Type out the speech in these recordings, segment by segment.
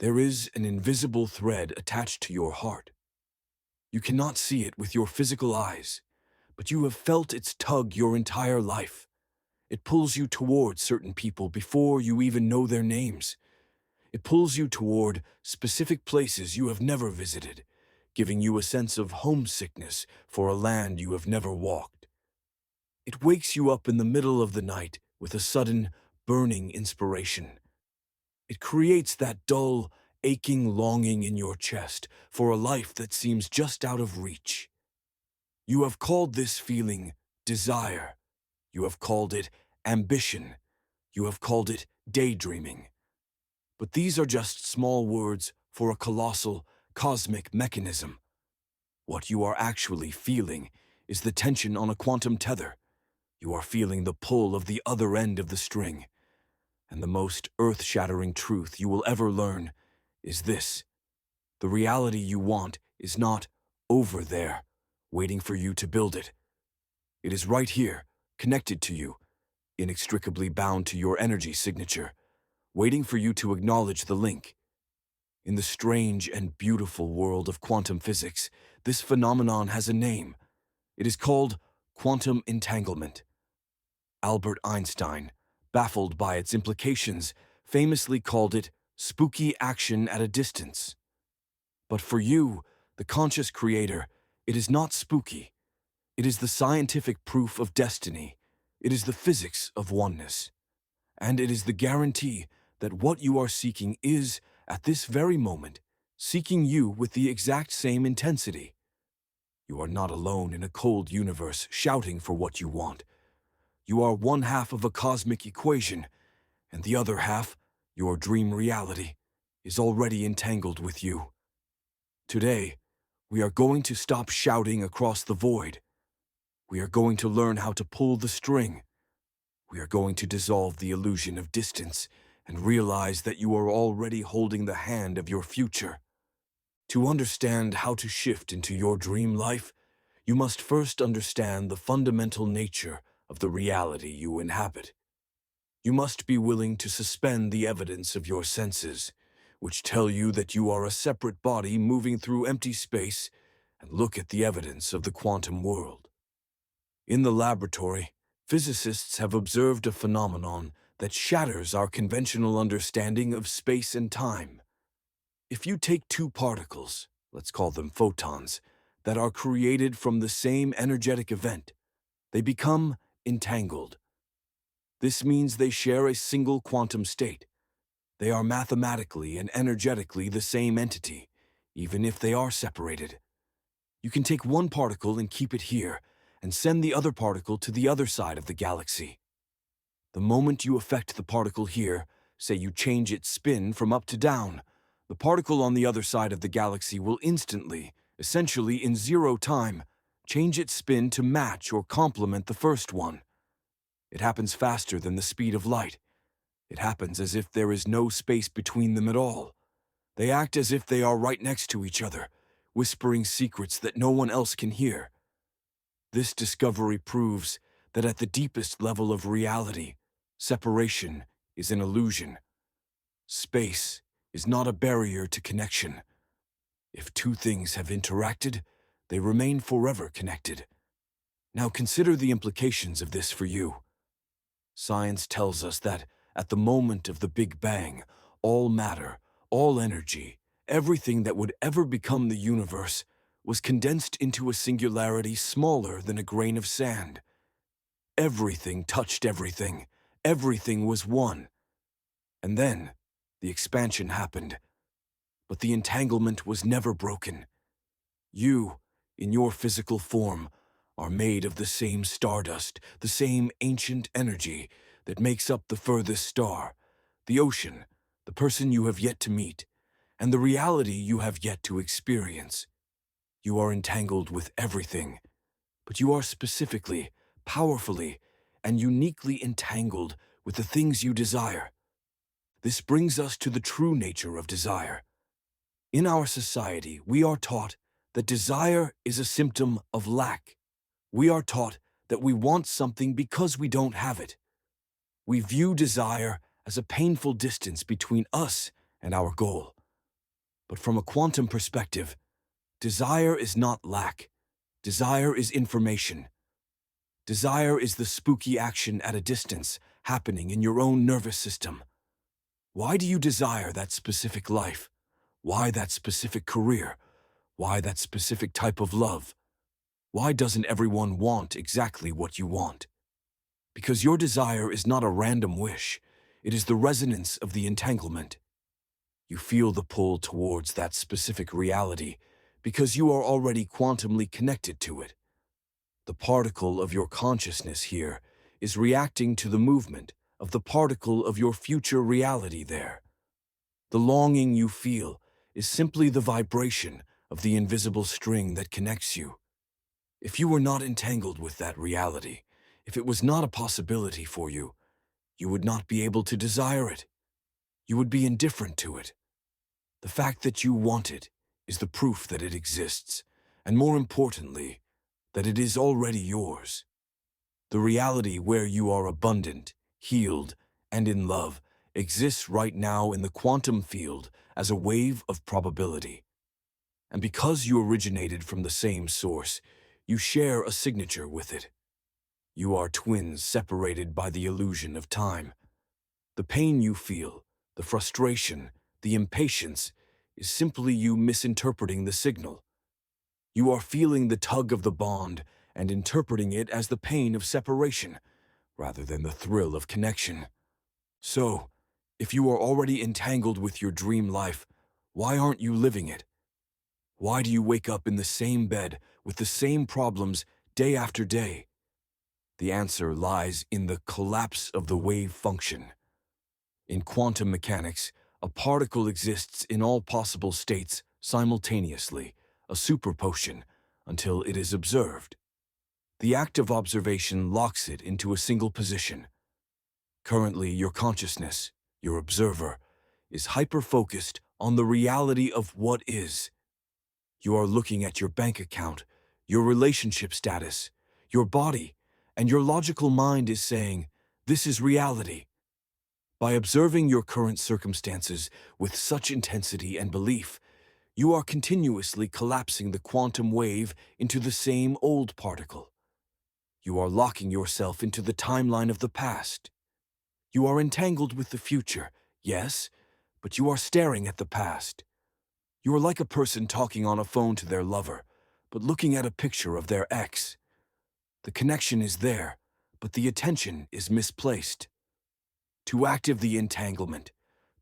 There is an invisible thread attached to your heart. You cannot see it with your physical eyes, but you have felt its tug your entire life. It pulls you toward certain people before you even know their names. It pulls you toward specific places you have never visited, giving you a sense of homesickness for a land you have never walked. It wakes you up in the middle of the night with a sudden, burning inspiration. It creates that dull, aching longing in your chest for a life that seems just out of reach. You have called this feeling desire. You have called it ambition. You have called it daydreaming. But these are just small words for a colossal, cosmic mechanism. What you are actually feeling is the tension on a quantum tether. You are feeling the pull of the other end of the string. And the most earth-shattering truth you will ever learn is this: the reality you want is not over there, waiting for you to build it. It is right here, connected to you, inextricably bound to your energy signature, waiting for you to acknowledge the link. In the strange and beautiful world of quantum physics, this phenomenon has a name. It is called quantum entanglement. Albert Einstein, baffled by its implications, famously called it spooky action at a distance. But for you, the conscious creator, it is not spooky. It is the scientific proof of destiny. It is the physics of oneness. And it is the guarantee that what you are seeking is, at this very moment, seeking you with the exact same intensity. You are not alone in a cold universe shouting for what you want. You are one half of a cosmic equation, and the other half, your dream reality, is already entangled with you. Today, we are going to stop shouting across the void. We are going to learn how to pull the string. We are going to dissolve the illusion of distance and realize that you are already holding the hand of your future. To understand how to shift into your dream life, you must first understand the fundamental nature of the reality you inhabit. You must be willing to suspend the evidence of your senses, which tell you that you are a separate body moving through empty space, and look at the evidence of the quantum world. In the laboratory, physicists have observed a phenomenon that shatters our conventional understanding of space and time. If you take two particles, let's call them photons, that are created from the same energetic event, they become entangled. This means they share a single quantum state. They are mathematically and energetically the same entity, even if they are separated. You can take one particle and keep it here, and send the other particle to the other side of the galaxy. The moment you affect the particle here, say you change its spin from up to down, the particle on the other side of the galaxy will instantly, essentially in zero time, change its spin to match or complement the first one. It happens faster than the speed of light. It happens as if there is no space between them at all. They act as if they are right next to each other, whispering secrets that no one else can hear. This discovery proves that at the deepest level of reality, separation is an illusion. Space is not a barrier to connection. If two things have interacted, they remain forever connected. Now consider the implications of this for you. Science tells us that at the moment of the Big Bang, all matter, all energy, everything that would ever become the universe was condensed into a singularity smaller than a grain of sand. Everything touched everything. Everything was one. And then, the expansion happened. But the entanglement was never broken. You, in your physical form, are made of the same stardust, the same ancient energy that makes up the furthest star, the ocean, the person you have yet to meet, and the reality you have yet to experience. You are entangled with everything, but you are specifically, powerfully, and uniquely entangled with the things you desire. This brings us to the true nature of desire. In our society, we are taught that desire is a symptom of lack. We are taught that we want something because we don't have it. We view desire as a painful distance between us and our goal. But from a quantum perspective, desire is not lack. Desire is information. Desire is the spooky action at a distance happening in your own nervous system. Why do you desire that specific life? Why that specific career? Why that specific type of love? Why doesn't everyone want exactly what you want? Because your desire is not a random wish. It is the resonance of the entanglement. You feel the pull towards that specific reality because you are already quantumly connected to it. The particle of your consciousness here is reacting to the movement of the particle of your future reality there. The longing you feel is simply the vibration of the invisible string that connects you. If you were not entangled with that reality, if it was not a possibility for you, you would not be able to desire it. You would be indifferent to it. The fact that you want it is the proof that it exists, and more importantly, that it is already yours. The reality where you are abundant, healed, and in love exists right now in the quantum field as a wave of probability. And because you originated from the same source, you share a signature with it. You are twins separated by the illusion of time. The pain you feel, the frustration, the impatience, is simply you misinterpreting the signal. You are feeling the tug of the bond and interpreting it as the pain of separation, rather than the thrill of connection. So, if you are already entangled with your dream life, why aren't you living it? Why do you wake up in the same bed with the same problems day after day? The answer lies in the collapse of the wave function. In quantum mechanics, a particle exists in all possible states simultaneously, a superposition, until it is observed. The act of observation locks it into a single position. Currently, your consciousness, your observer, is hyper-focused on the reality of what is. You are looking at your bank account, your relationship status, your body, and your logical mind is saying, "This is reality." By observing your current circumstances with such intensity and belief, you are continuously collapsing the quantum wave into the same old particle. You are locking yourself into the timeline of the past. You are entangled with the future, yes, but you are staring at the past. You are like a person talking on a phone to their lover, but looking at a picture of their ex. The connection is there, but the attention is misplaced. To active the entanglement,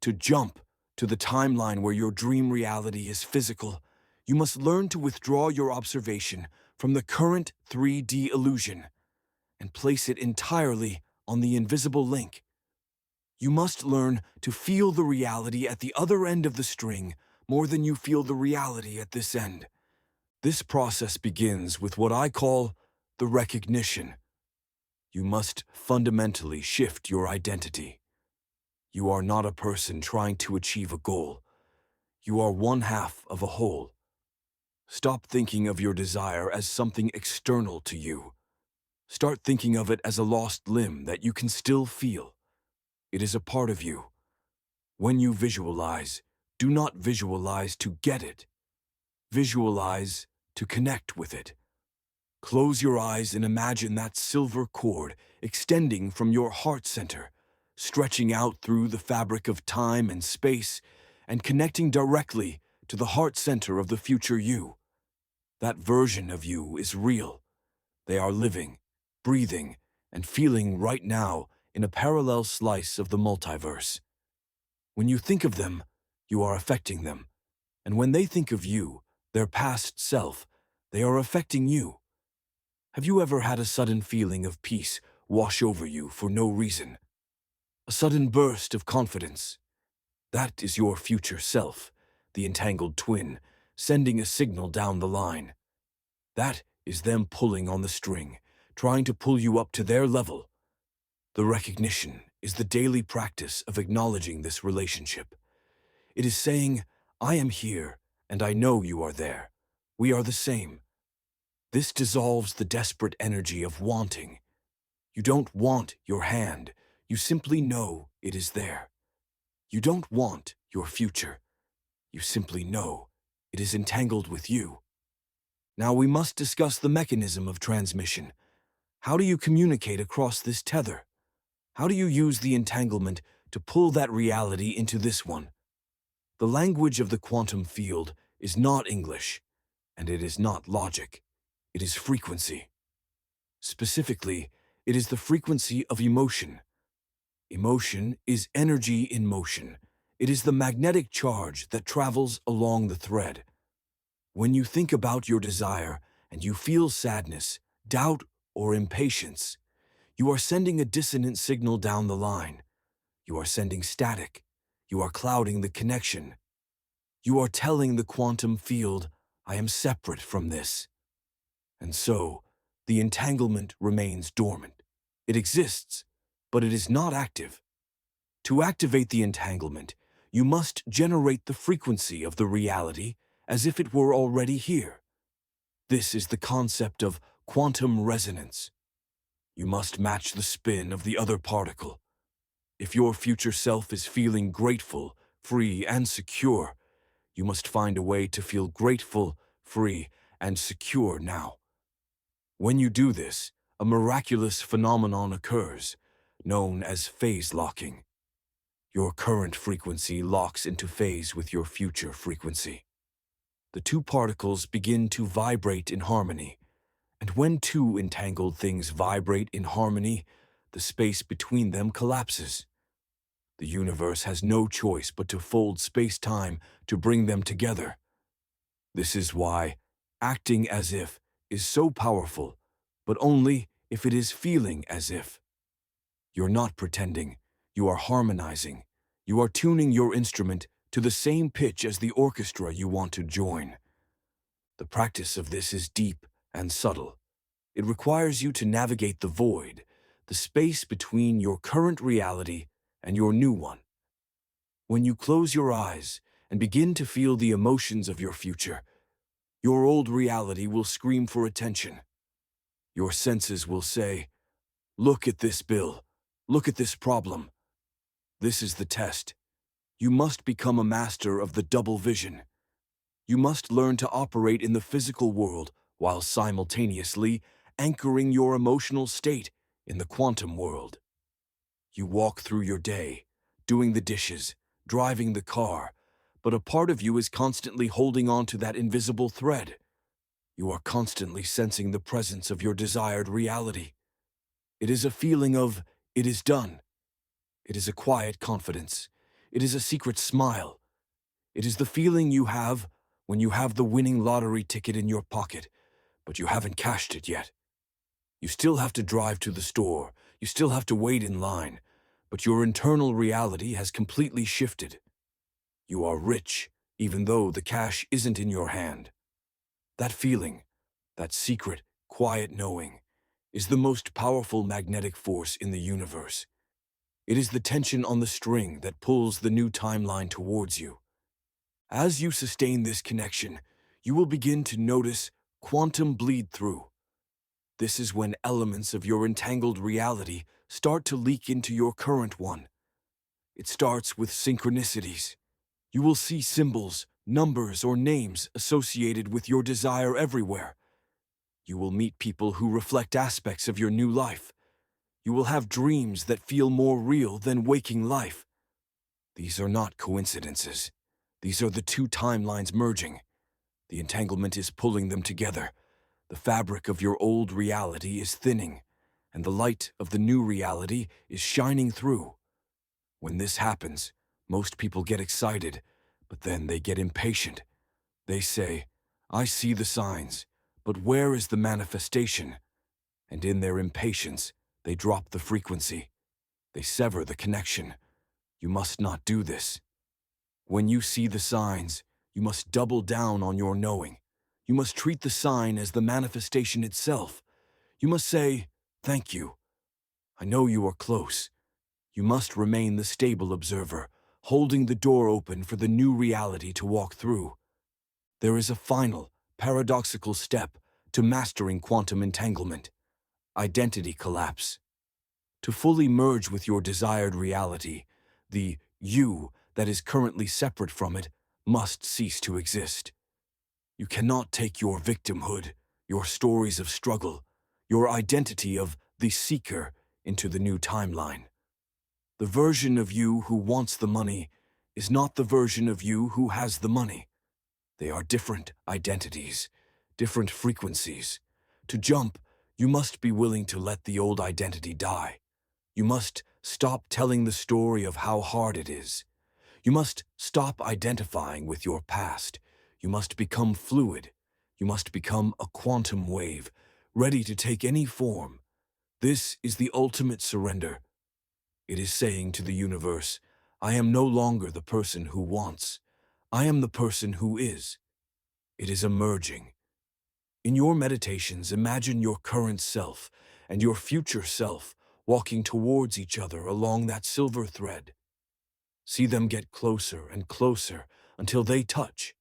to jump to the timeline where your dream reality is physical, you must learn to withdraw your observation from the current 3D illusion and place it entirely on the invisible link. You must learn to feel the reality at the other end of the string more than you feel the reality at this end. This process begins with what I call the recognition. You must fundamentally shift your identity. You are not a person trying to achieve a goal. You are one half of a whole. Stop thinking of your desire as something external to you. Start thinking of it as a lost limb that you can still feel. It is a part of you. When you visualize, do not visualize to get it. Visualize to connect with it. Close your eyes and imagine that silver cord extending from your heart center, stretching out through the fabric of time and space, and connecting directly to the heart center of the future you. That version of you is real. They are living, breathing, and feeling right now in a parallel slice of the multiverse. When you think of them, you are affecting them. And when they think of you, their past self, they are affecting you. Have you ever had a sudden feeling of peace wash over you for no reason? A sudden burst of confidence? That is your future self, the entangled twin, sending a signal down the line. That is them pulling on the string, trying to pull you up to their level. The recognition is the daily practice of acknowledging this relationship. It is saying, "I am here, and I know you are there. We are the same." This dissolves the desperate energy of wanting. You don't want your hand, you simply know it is there. You don't want your future. You simply know it is entangled with you. Now we must discuss the mechanism of transmission. How do you communicate across this tether? How do you use the entanglement to pull that reality into this one? The language of the quantum field is not English, and it is not logic. It is frequency. Specifically, it is the frequency of emotion. Emotion is energy in motion. It is the magnetic charge that travels along the thread. When you think about your desire and you feel sadness, doubt, or impatience, you are sending a dissonant signal down the line. You are sending static. You are clouding the connection. You are telling the quantum field, I am separate from this. And so, the entanglement remains dormant. It exists, but it is not active. To activate the entanglement, you must generate the frequency of the reality as if it were already here. This is the concept of quantum resonance. You must match the spin of the other particle. If your future self is feeling grateful, free, and secure, you must find a way to feel grateful, free, and secure now. When you do this, a miraculous phenomenon occurs, known as phase locking. Your current frequency locks into phase with your future frequency. The two particles begin to vibrate in harmony, and when two entangled things vibrate in harmony, the space between them collapses. The universe has no choice but to fold space-time to bring them together. This is why acting as if is so powerful, but only if it is feeling as if. You're not pretending, you are harmonizing. You are tuning your instrument to the same pitch as the orchestra you want to join. The practice of this is deep and subtle. It requires you to navigate the void, the space between your current reality and your new one. When you close your eyes and begin to feel the emotions of your future, your old reality will scream for attention. Your senses will say, look at this bill, look at this problem. This is the test. You must become a master of the double vision. You must learn to operate in the physical world while simultaneously anchoring your emotional state in the quantum world. You walk through your day, doing the dishes, driving the car, but a part of you is constantly holding on to that invisible thread. You are constantly sensing the presence of your desired reality. It is a feeling of, it is done. It is a quiet confidence. It is a secret smile. It is the feeling you have when you have the winning lottery ticket in your pocket, but you haven't cashed it yet. You still have to drive to the store. You still have to wait in line, but your internal reality has completely shifted. You are rich, even though the cash isn't in your hand. That feeling, that secret, quiet knowing, is the most powerful magnetic force in the universe. It is the tension on the string that pulls the new timeline towards you. As you sustain this connection, you will begin to notice quantum bleed through. This is when elements of your entangled reality start to leak into your current one. It starts with synchronicities. You will see symbols, numbers, or names associated with your desire everywhere. You will meet people who reflect aspects of your new life. You will have dreams that feel more real than waking life. These are not coincidences. These are the two timelines merging. The entanglement is pulling them together. The fabric of your old reality is thinning, and the light of the new reality is shining through. When this happens, most people get excited, but then they get impatient. They say, I see the signs, but where is the manifestation? And in their impatience, they drop the frequency. They sever the connection. You must not do this. When you see the signs, you must double down on your knowing. You must treat the sign as the manifestation itself. You must say, thank you. I know you are close. You must remain the stable observer, holding the door open for the new reality to walk through. There is a final, paradoxical step to mastering quantum entanglement: identity collapse. To fully merge with your desired reality, the you that is currently separate from it must cease to exist. You cannot take your victimhood, your stories of struggle, your identity of the seeker into the new timeline. The version of you who wants the money is not the version of you who has the money. They are different identities, different frequencies. To jump, you must be willing to let the old identity die. You must stop telling the story of how hard it is. You must stop identifying with your past. You must become fluid. You must become a quantum wave, ready to take any form. This is the ultimate surrender. It is saying to the universe, I am no longer the person who wants. I am the person who is. It is emerging. In your meditations, imagine your current self and your future self walking towards each other along that silver thread. See them get closer and closer until they touch,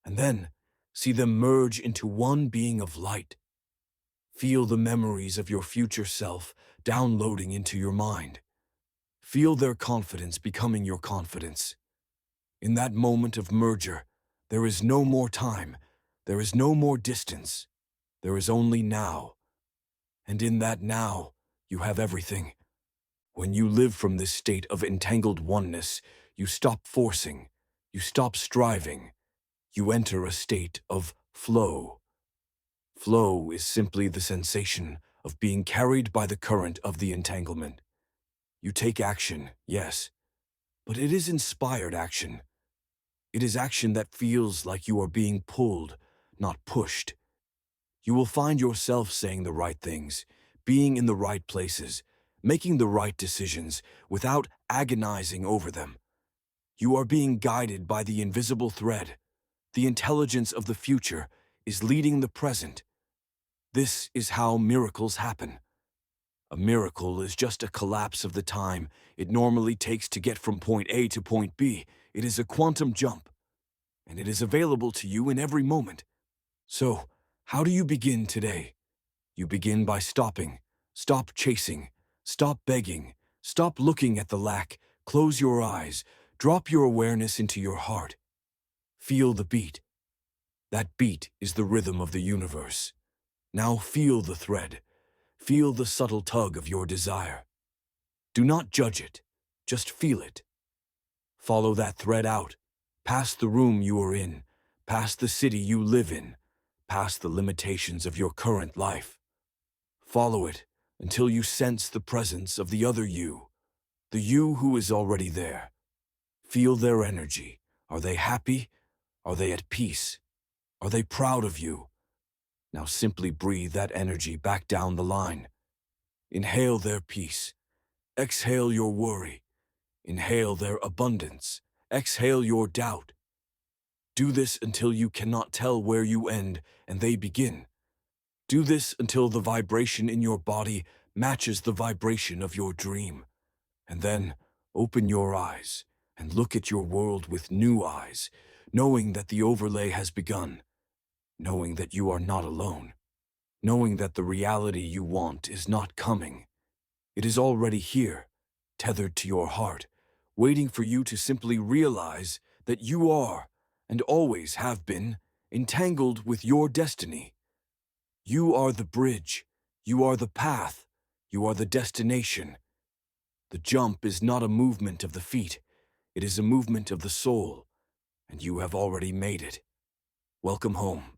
and then see them merge into one being of light. Feel the memories of your future self downloading into your mind. Feel their confidence becoming your confidence. In that moment of merger, there is no more time, there is no more distance, there is only now. And in that now, you have everything. When you live from this state of entangled oneness, you stop forcing, you stop striving, you enter a state of flow. Flow is simply the sensation of being carried by the current of the entanglement. You take action, yes, but it is inspired action. It is action that feels like you are being pulled, not pushed. You will find yourself saying the right things, being in the right places, making the right decisions without agonizing over them. You are being guided by the invisible thread. The intelligence of the future is leading the present. This is how miracles happen. A miracle is just a collapse of the time it normally takes to get from point A to point B. It is a quantum jump, and it is available to you in every moment. So, how do you begin today? You begin by stopping. Stop chasing. Stop begging. Stop looking at the lack. Close your eyes. Drop your awareness into your heart. Feel the beat. That beat is the rhythm of the universe. Now feel the thread. Feel the subtle tug of your desire. Do not judge it. Just feel it. Follow that thread out, past the room you are in, past the city you live in, past the limitations of your current life. Follow it until you sense the presence of the other you, the you who is already there. Feel their energy. Are they happy? Are they at peace? Are they proud of you? Now simply breathe that energy back down the line. Inhale their peace. Exhale your worry. Inhale their abundance. Exhale your doubt. Do this until you cannot tell where you end and they begin. Do this until the vibration in your body matches the vibration of your dream. And then open your eyes and look at your world with new eyes, knowing that the overlay has begun, knowing that you are not alone, knowing that the reality you want is not coming. It is already here, tethered to your heart, waiting for you to simply realize that you are, and always have been, entangled with your destiny. You are the bridge, you are the path, you are the destination. The jump is not a movement of the feet, it is a movement of the soul, and you have already made it. Welcome home.